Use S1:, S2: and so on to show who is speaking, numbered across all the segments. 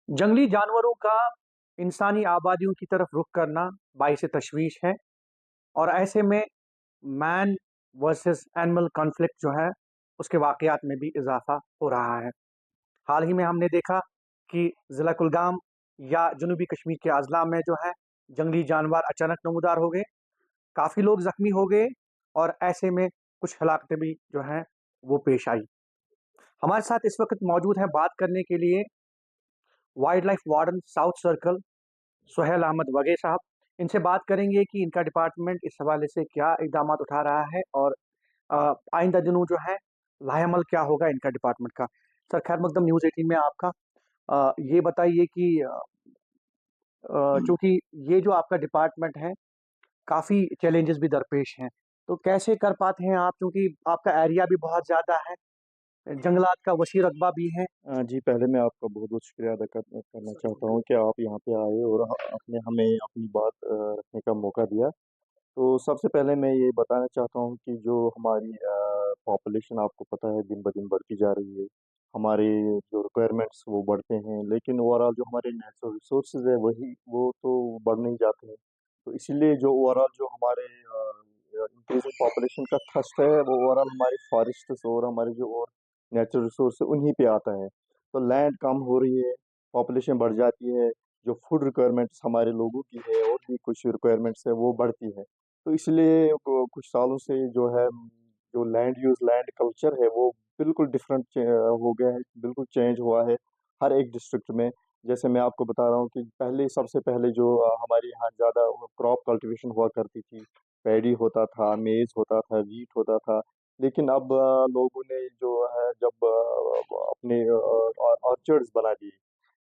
S1: जंगली जानवरों का इंसानी आबादियों की तरफ रुख करना बाइस तशवीश है। और ऐसे में मैन वर्सेस एनिमल कॉन्फ्लिक्ट जो है उसके वाकयात में भी इजाफा हो रहा है। हाल ही में हमने देखा कि ज़िला कुलगाम या जनूबी कश्मीर के अजला में जो है जंगली जानवर अचानक नमूदार हो गए, काफ़ी लोग जख्मी हो गए और ऐसे में कुछ हलाकतें भी जो हैं वो पेश आई। हमारे साथ इस वक्त मौजूद हैं बात करने के लिए wild life warden south circle Suhail Ahmad Wagay साहब। इनसे बात करेंगे कि इनका डिपार्टमेंट इस हवाले से क्या इकदाम उठा रहा है और आइंदा दिनों जो है लाहेमल क्या होगा इनका डिपार्टमेंट का। सर खैर मकदम न्यूज़ 18 में आपका। ये बताइए कि चूंकि ये जो आपका डिपार्टमेंट है काफ़ी चैलेंजेस भी दरपेश हैं, तो कैसे कर पाते हैं आप, क्योंकि आपका एरिया भी बहुत ज़्यादा है, जंगलात का वसी रकबा भी है।
S2: जी, पहले मैं आपका बहुत-बहुत शुक्रिया अदा करना चाहता हूँ कि आप यहाँ पे आए और आपने हमें अपनी बात रखने का मौका दिया। तो सबसे पहले मैं ये बताना चाहता हूँ कि जो हमारी पॉपुलेशन आपको पता है दिन-ब-दिन बढ़ती जा रही है। हमारे जो रिक्वायरमेंट्स वो बढ़ते हैं, लेकिन ओवरऑल जो हमारे नेचुरल रिसोर्सेज़ है वो तो बढ़ नहीं जाते हैं। तो इसीलिए जो ओवरऑल जो हमारे इंक्रीज़िंग पॉपुलेशन का थ्रस्ट है वो ओवरऑल हमारे फॉरेस्ट्स और हमारे जो और नेचुरल रिसोर्स है उन्हीं पे आता है। तो लैंड कम हो रही है, पॉपुलेशन बढ़ जाती है, जो फूड रिक्वायरमेंट्स हमारे लोगों की है और भी कुछ रिक्वायरमेंट्स है वो बढ़ती है। तो इसलिए कुछ सालों से जो है जो लैंड कल्चर है वो बिल्कुल डिफरेंट हो गया है, बिल्कुल चेंज हुआ है हर एक डिस्ट्रिक्ट में। जैसे मैं आपको बता रहा हूँ कि पहले सबसे पहले जो हमारे यहाँ ज़्यादा क्रॉप कल्टीवेशन हुआ करती थी, पैडी होता था, मेज़ होता था, वीट होता था। लेकिन अब लोगों ने जो है जब अपने ऑर्चर्ड्स बना दिए,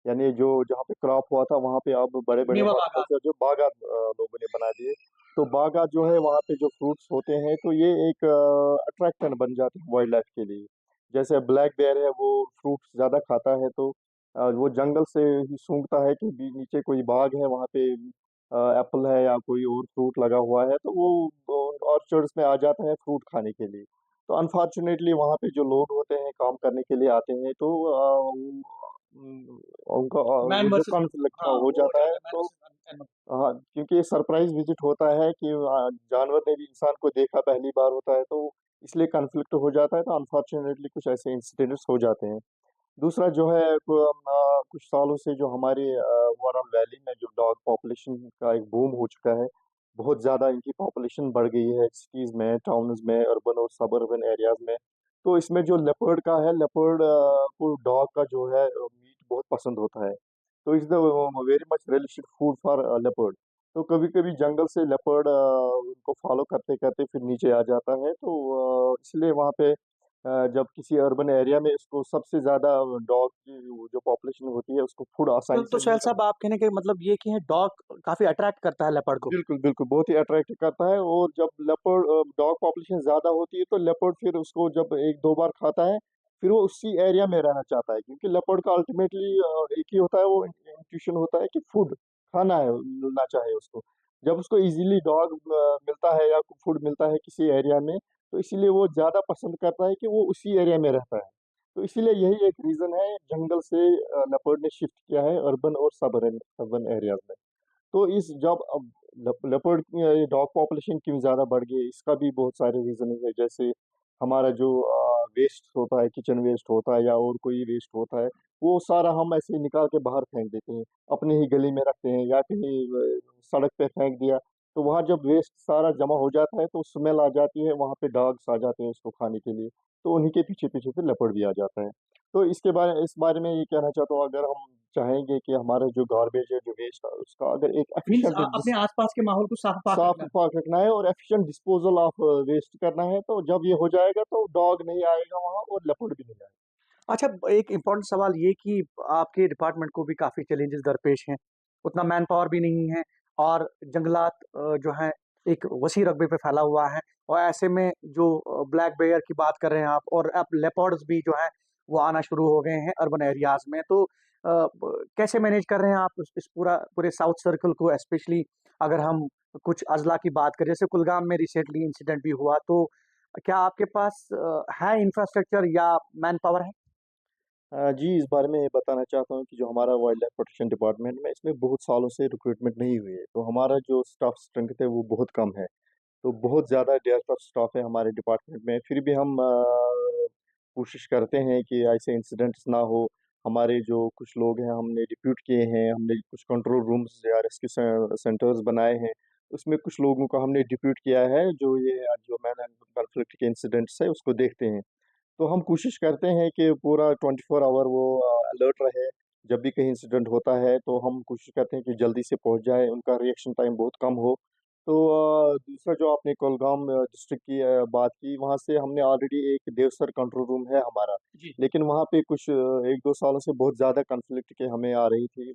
S2: यानी जो जहाँ पे क्रॉप हुआ था वहाँ पे अब बड़े-बड़े
S1: मेवा बागान।
S2: हॉर्टिकल्चर जो बागात लोगों ने बना दिए। तो बागात जो है वहाँ पे जो फ्रूट्स होते हैं तो ये एक अट्रैक्शन बन जाते हैं वाइल्ड लाइफ के लिए। जैसे ब्लैक बेयर है वो फ्रूट्स ज़्यादा खाता है तो वो जंगल से ही सूंघता है कि नीचे कोई बाग है वहाँ पे एप्पल है या कोई और फ्रूट लगा हुआ है तो वो ऑर्चर्ड्स में आ जाता है फ्रूट खाने के लिए। तो अनफॉर्चुनेटली वहाँ पे जो लोग होते हैं काम करने के लिए आते हैं तो उनका
S1: मैन
S2: वो जो
S1: वर्सेस।
S2: कॉन्फ्लिक्ट
S1: हाँ,
S2: हो
S1: वो हो
S2: जाता है
S1: जाता है मैन
S2: तो
S1: वर्सेस एनिमल।
S2: हाँ, क्योंकि सरप्राइज विजिट होता है कि जानवर ने भी इंसान को देखा पहली बार होता है तो इसलिए कॉन्फ्लिक्ट हो जाता है तो अनफॉर्चुनेटली कुछ ऐसे इंसिडेंट्स हो जाते हैं। दूसरा जो है कुछ सालों से जो हमारे ओवरऑल वैली में जो डॉग पॉपुलेशन का एक बूम हो चुका है, बहुत ज़्यादा इनकी पॉपुलेशन बढ़ गई है सिटीज़ में, टाउन्स में, अर्बन और सबअर्बन एरियाज़ में। तो इसमें जो लेपर्ड का है, लेपर्ड को डॉग का जो है मीट बहुत पसंद होता है। तो it's the very much delicious food for leopard. तो कभी-कभी जंगल से लेपर्ड उनको फॉलो करते-करते फिर नीचे आ जाता है, तो इसलिए वहाँ पे जब किसी अर्बन एरिया में इसको सबसे ज़्यादा डॉग की वो जो पॉपुलेशन होती है उसको फूड आसानी
S1: तो
S2: से
S1: सुहेल
S2: मिलता है।
S1: साहब, आप कहने के मतलब ये कि है डॉग काफ़ी अट्रैक्ट करता है लेपर्ड को।
S2: बिल्कुल, बिल्कुल, बहुत ही अट्रैक्ट करता है और जब लेपर्ड डॉग पॉपुलेशन ज़्यादा होती है तो लेपर्ड फिर उसको जब 1-2 बार खाता है, फिर वो उसी एरिया में रहना चाहता है क्योंकि लेपर्ड का अल्टीमेटली एक ही होता है वो इंट्यूशन होता है कि फूड खाना है, मिलना चाहिए उसको। जब उसको ईज़िली डॉग मिलता है या फूड मिलता है किसी एरिया में, तो इसीलिए वो ज़्यादा पसंद करता है कि वो उसी एरिया में रहता है। तो इसीलिए यही एक रीज़न है जंगल से लेपर्ड ने शिफ्ट किया है अर्बन और सबअर्बन एरियाज़ में। तो इस जब अब लेपर्ड की डॉग पॉपुलेशन क्यों ज़्यादा बढ़ गई है, इसका भी बहुत सारे रीज़न है। जैसे हमारा जो वेस्ट होता है, किचन वेस्ट होता है या और कोई वेस्ट होता है, वो सारा हम ऐसे ही निकाल के बाहर फेंक देते हैं। अपने ही गली में रखते हैं या कहीं सड़क पे फेंक दिया, तो वहाँ जब वेस्ट सारा जमा हो जाता है, तो स्मेल आ जाती है, वहाँ पे डॉग्स आ जाते हैं उसको खाने के लिए, तो उन्हीं के पीछे-पीछे फिर लेपर्ड भी आ जाता है। तो इस बारे में ये कहना चाहता हूँ अगर हम चाहेंगे कि हमारा जो गार्बेज है, जो वेस्ट है, उसका अगर एक
S1: मीन्स
S2: एफिशिएंट
S1: अपने आसपास के माहौल को साफ पाक रखना है।
S2: साफ-सुथरा रखना है और एफिशिएंट डिस्पोज़ल ऑफ वेस्ट करना है, तो जब ये हो जाएगा तो डॉग नहीं आएगा वहाँ और लेपर्ड भी नहीं आएगा।
S1: अच्छा, एक इम्पोर्टेंट सवाल ये कि आपके डिपार्टमेंट को भी काफ़ी चैलेंजेस दरपेश हैं, उतना मैन पावर भी नहीं है और जंगलात जो हैं एक वसी रकबे पे फैला हुआ है, और ऐसे में जो ब्लैक बेयर की बात कर रहे हैं आप, और अब लेपर्ड्स भी जो हैं वो आना शुरू हो गए हैं अर्बन एरियाज़ में। तो कैसे मैनेज कर रहे हैं आप इस पूरे साउथ सर्कल को, स्पेशली अगर हम कुछ अज़ला की बात करें, जैसे कुलगाम में रिसेंटली इंसिडेंट भी हुआ, तो क्या आपके पास है इंफ्रास्ट्रक्चर या मैन पावर है?
S2: जी, इस बारे में ये बताना चाहता हूँ कि जो हमारा वाइल्ड लाइफ प्रोटेक्शन डिपार्टमेंट में इसमें बहुत सालों से रिक्रूटमेंट नहीं हुई है, तो हमारा जो स्टाफ स्ट्रेंथ है वो बहुत कम है। तो बहुत ज़्यादा डेप्थ ऑफ स्टाफ है हमारे डिपार्टमेंट में, फिर भी हम कोशिश करते हैं कि ऐसे इंसिडेंट्स ना हो। हमारे जो कुछ लोग हैं हमने डिप्यूट किए हैं, हमने कुछ कंट्रोल रूम्स या रेस्क्यू सेंटर्स बनाए हैं, उसमें कुछ लोगों को हमने डिप्यूट किया है जो ये जो मैन एंड कॉन्फ्लिक्ट के इंसिडेंट्स है उसको देखते हैं। तो हम कोशिश करते हैं कि पूरा 24 आवर वो अलर्ट रहे। जब भी कहीं इंसिडेंट होता है तो हम कोशिश करते हैं कि जल्दी से पहुंच जाए, उनका रिएक्शन टाइम बहुत कम हो। तो दूसरा जो आपने कुलगाम डिस्ट्रिक्ट की बात की, वहाँ से हमने ऑलरेडी एक देवसर कंट्रोल रूम है हमारा,
S1: जी।
S2: लेकिन वहाँ पे कुछ 1-2 सालों से बहुत ज़्यादा कन्फ्लिक्ट के हमें आ रही थी,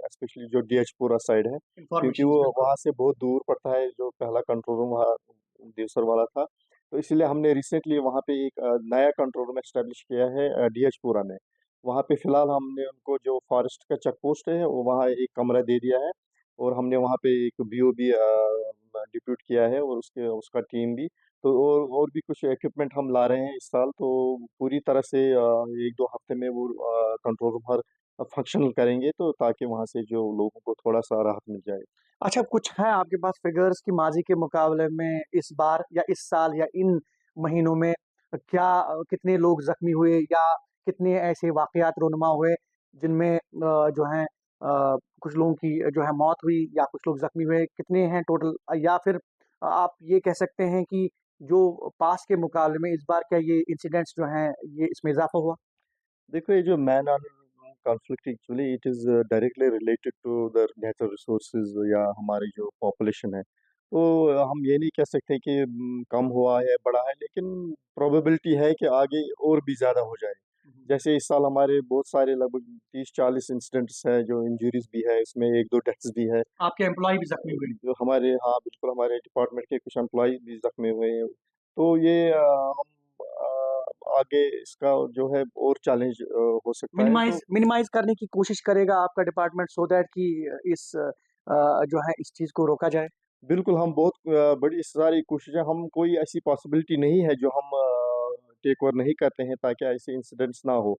S2: स्पेशली जो डीएचपुरा साइड है, क्योंकि
S1: इंफॉर्मेशन
S2: वो
S1: बिल्कुल।
S2: वहाँ से बहुत दूर पड़ता है, जो पहला कंट्रोल रूम वहाँ देवसर वाला था। तो इसलिए हमने रिसेंटली वहाँ पे एक नया कंट्रोल रूम एस्टेब्लिश किया है डीएचपुरा में। वहाँ पे फिलहाल हमने उनको जो फॉरेस्ट का चेक पोस्ट है वो वहाँ एक कमरा दे दिया है, और हमने वहाँ पे एक बीओबी डिप्यूट किया है, और उसके उसका टीम भी। तो और भी कुछ इक्विपमेंट हम ला रहे हैं इस साल, तो पूरी तरह से 1-2 हफ्ते में वो कंट्रोल रूम हर फंक्शनल करेंगे, तो ताकि वहाँ से जो लोगों को थोड़ा सा राहत मिल जाए।
S1: अच्छा, कुछ है आपके पास फिगर्स कि माज़ी के मुकाबले में इस बार या इस साल या इन महीनों में क्या कितने लोग ज़ख्मी हुए या कितने ऐसे वाक़यात रूनुमा हुए जिनमें जो हैं कुछ लोगों की जो है मौत हुई या कुछ लोग ज़ख्मी हुए, कितने हैं टोटल? या फिर आप ये कह सकते हैं कि जो पास के मुकाबले में इस बार क्या ये इंसिडेंट्स जो हैं, ये इसमें इज़ाफ़ा हुआ?
S2: देखो, ये जो man army conflict actually it is directly related to the natural resources या हमारी जो पॉपुलेशन है। तो हम ये नहीं कह सकते कि कम हुआ है, बढ़ा है, लेकिन प्रोबेबिलिटी है कि आगे और भी ज़्यादा हो जाए।
S1: हुँ, हुँ।
S2: जैसे इस साल हमारे बहुत सारे लगभग 30-40 इंसिडेंट्स हैं, जो इंजरीज भी है, इसमें 1-2 डेथ्स भी है।
S1: आपके एम्प्लॉयी भी ज़ख्मी हुए?
S2: जो हमारे, हाँ बिल्कुल, हमारे डिपार्टमेंट के कुछ एम्प्लॉय भी जख्मी हुए हैं। तो ये हम आगे इसका जो है और चैलेंज हो सकता है, तो
S1: मिनिमाइज़ करने की कोशिश करेगा आपका डिपार्टमेंट सो दैट कि इस जो है इस चीज़ को रोका जाए?
S2: बिल्कुल हम बहुत बड़ी सारी कोशिशें, हम कोई ऐसी पॉसिबिलिटी नहीं है जो हम टेक ओवर नहीं करते हैं ताकि ऐसे इंसिडेंट्स ना हो।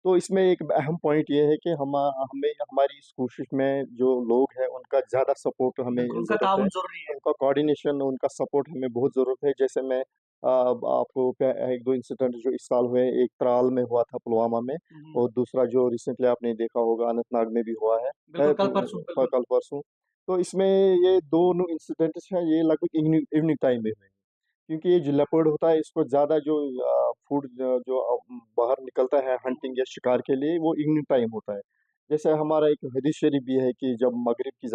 S2: तो इसमें एक अहम पॉइंट ये है कि हमें हमारी इस कोशिश में जो लोग हैं उनका ज़्यादा सपोर्ट हमें
S1: बिल्कुल, उनका
S2: ज़रूरत है।
S1: ताउन ज़रूरी है।
S2: उनका कोऑर्डिनेशन, उनका सपोर्ट हमें बहुत ज़रूरत है। जैसे मैं आपको 1-2 इंसिडेंट जो इस साल हुए, एक त्राल में हुआ था पुलवामा में,
S1: हुँ, हुँ।
S2: और दूसरा जो रिसेंटली आपने देखा होगा अनंतनाग में भी हुआ है,
S1: बिल्कुल, कल-परसों बिल्कुल।
S2: कल परसों। तो इसमें ये दोनों इंसिडेंट्स हैं, ये लगभग इवनिंग इवनिंग टाइम में हुए हैं। क्योंकि ये जो लेपर्ड होता है इसको ज़्यादा जो फूड जो बाहर निकलता है
S1: हुँ, हुँ।
S2: हंटिंग या शिकार के लिए, वो इवनिंग टाइम होता है। जैसे हमारा एक हदीस शरीफ भी है कि जब मगरिब की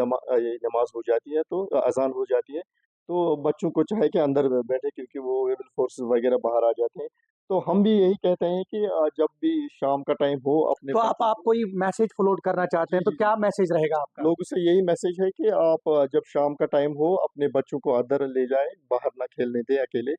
S2: ये नमाज हो जाती है, तो अजान हो जाती है, तो बच्चों को चाहे कि अंदर बैठे, क्योंकि वो रेबल फोर्सेस वगैरह बाहर आ जाते हैं। तो हम भी यही कहते हैं कि जब भी शाम का टाइम हो अपने
S1: तो
S2: बच्चों
S1: आप
S2: को।
S1: कोई मैसेज फ़ॉरवर्ड करना चाहते
S2: जी,
S1: हैं, तो
S2: जी, जी।
S1: क्या मैसेज रहेगा आपका?
S2: लोगों से यही मैसेज है कि आप जब शाम का टाइम हो अपने बच्चों को अंदर ले जाएं, बाहर ना खेलने दें अकेले,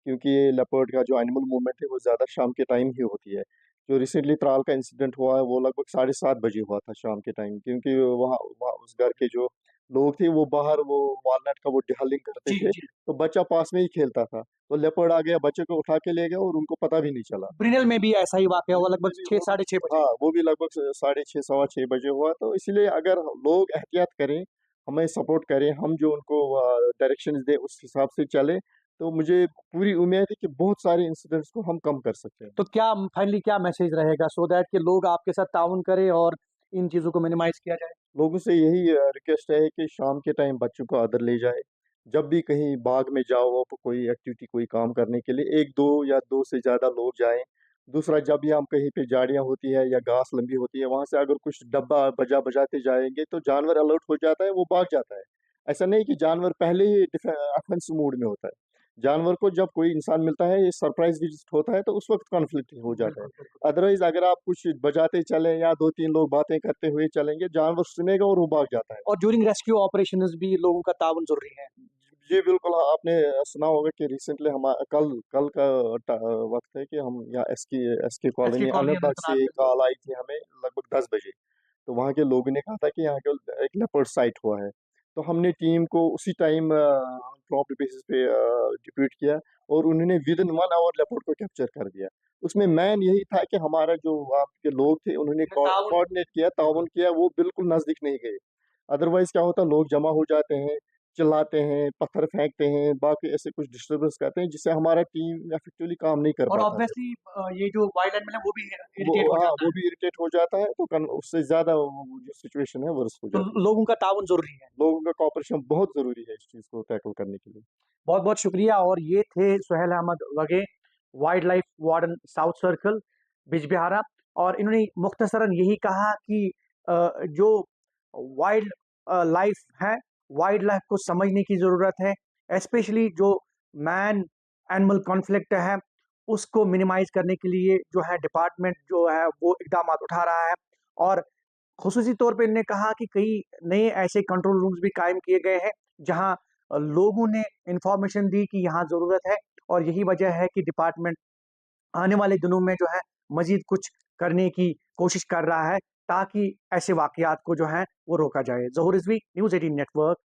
S2: क्योंकि ये लेपर्ड का जो एनिमल मूवमेंट है वो ज़्यादा शाम के टाइम ही होती है। जो रिसेंटली त्राल का इंसिडेंट हुआ है वो लगभग 7:30 बजे हुआ था शाम के टाइम, क्योंकि वहाँ वहाँ उस घर के जो लोग थे वो बाहर वो वॉलनट का वो डिहलिंग करते
S1: जी,
S2: थे,
S1: जी।
S2: तो बच्चा पास में ही खेलता था, तो लेपर्ड आ गया, बच्चे को उठा के ले गया और उनको पता भी नहीं चला।
S1: ब्रिनेल में भी ऐसा ही वाक़या हुआ
S2: ब्रिटेन
S1: लगभग
S2: में भी
S1: 6
S2: वो भी,
S1: साढ़े 6 बजे।
S2: हाँ, वो भी लगभग 6:30 सवा 6 बजे हुआ। तो इसलिए अगर लोग एहतियात करें, हमें सपोर्ट करें, हम जो उनको डायरेक्शंस दें उस हिसाब से चलें, तो मुझे पूरी उम्मीद है कि बहुत सारे इंसिडेंट्स को हम कम कर सकते हैं।
S1: तो क्या फाइनली क्या मैसेज रहेगा सो दैट कि लोग आपके साथ ताउन करें और इन चीज़ों को मिनिमाइज़ किया जाए?
S2: लोगों से यही रिक्वेस्ट है कि शाम के टाइम बच्चों को अंदर ले जाए। जब भी कहीं बाग में जाओ आप कोई एक्टिविटी कोई काम करने के लिए, 1-2 या 2 से ज़्यादा लोग जाएँ। दूसरा, जब भी हम कहीं पे झाड़ियाँ होती है या घास लंबी होती है, वहाँ से अगर कुछ डब्बा बजाते जाएँगे तो जानवर अलर्ट हो जाता है, वो भाग जाता है। ऐसा नहीं कि जानवर पहले ही ऑफेंस मूड में होता है। जानवर को जब कोई इंसान मिलता है, ये सरप्राइज़ विज़िट होता है, तो उस वक़्त कॉन्फ्लिक्ट हो जाता है।
S1: बिल्कुल, बिल्कुल।
S2: अदरवाइज़ अगर आप कुछ बजाते चलें या 2-3 लोग बातें करते हुए चलेंगे, जानवर सुनेगा और वो भाग जाता है।
S1: और ड्यूरिंग रेस्क्यू ऑपरेशंस भी लोगों का ताउन ज़रूरी है।
S2: जी, बिल्कुल, हाँ, आपने सुना होगा कि रिसेंटली कल कल का वक़्त है कि हम यहाँ SK
S1: SK
S2: colony
S1: colony
S2: Anantnag
S1: Anantnag
S2: से
S1: बिल्कुल।
S2: कॉल आई थी हमें लगभग 10 बजे। तो वहाँ के लोगों ने कहा था कि यहाँ पे एक लेपर्ड साइट हुआ है। तो हमने टीम को उसी टाइम प्रॉम्प्ट बेसिस पे डिप्यूट किया और उन्होंने विदिन 1 आवर लेपर्ड को कैप्चर कर दिया। उसमें मेन यही था कि हमारा जो वहाँ के लोग थे उन्होंने
S1: ताउन
S2: कोऑर्डिनेट किया, ताउन किया, वो बिल्कुल नज़दीक नहीं गए। अदरवाइज़ क्या होता, लोग जमा हो जाते हैं, चिल्लाते हैं, पत्थर फेंकते हैं, बाकी ऐसे कुछ डिस्टर्बेंस करते हैं जिससे हमारा टीम इफेक्टिवली काम नहीं कर
S1: और
S2: पाता है।
S1: ऑब्वियसली ये जो वाइल्ड एनिमल है वो भी
S2: वो
S1: इरिटेट हो
S2: हाँ,
S1: जाता
S2: वो
S1: है।
S2: भी इरिटेट हो जाता है, तो उससे ज़्यादा वो जो सिचुएशन है वर्स्ट हो
S1: तो
S2: जाती है।
S1: लोगों का ताउन ज़रूरी है।
S2: लोगों का कॉपरेशन बहुत ज़रूरी है इस चीज़ को टैकल करने के लिए।
S1: बहुत-बहुत शुक्रिया और ये थे Suhail Ahmad Wagay, wild life warden south circle, Bijbehara और इन्होंने मुख्तसरन यही कहा कि जो वाइल्ड लाइफ है, वाइल्ड लाइफ को समझने की ज़रूरत है, एस्पेशली जो मैन एनिमल कॉन्फ्लिक्ट है, उसको मिनिमाइज़ करने के लिए जो है डिपार्टमेंट जो है वो इक़दामात उठा रहा है और ख़ुसूसी तौर पे इन्होंने कहा कि कई नए ऐसे कंट्रोल रूम्स भी कायम किए गए हैं, जहाँ लोगों ने इन्फॉर्मेशन दी कि यहाँ ज़रूरत है और यही वजह है कि डिपार्टमेंट आने वाले दिनों में जो है मज़ीद कुछ करने की कोशिश कर रहा है, ताकि ऐसे वाक़यात को जो है वो रोका जाए। ज़हूर रिज़वी, न्यूज़ 18 नेटवर्क।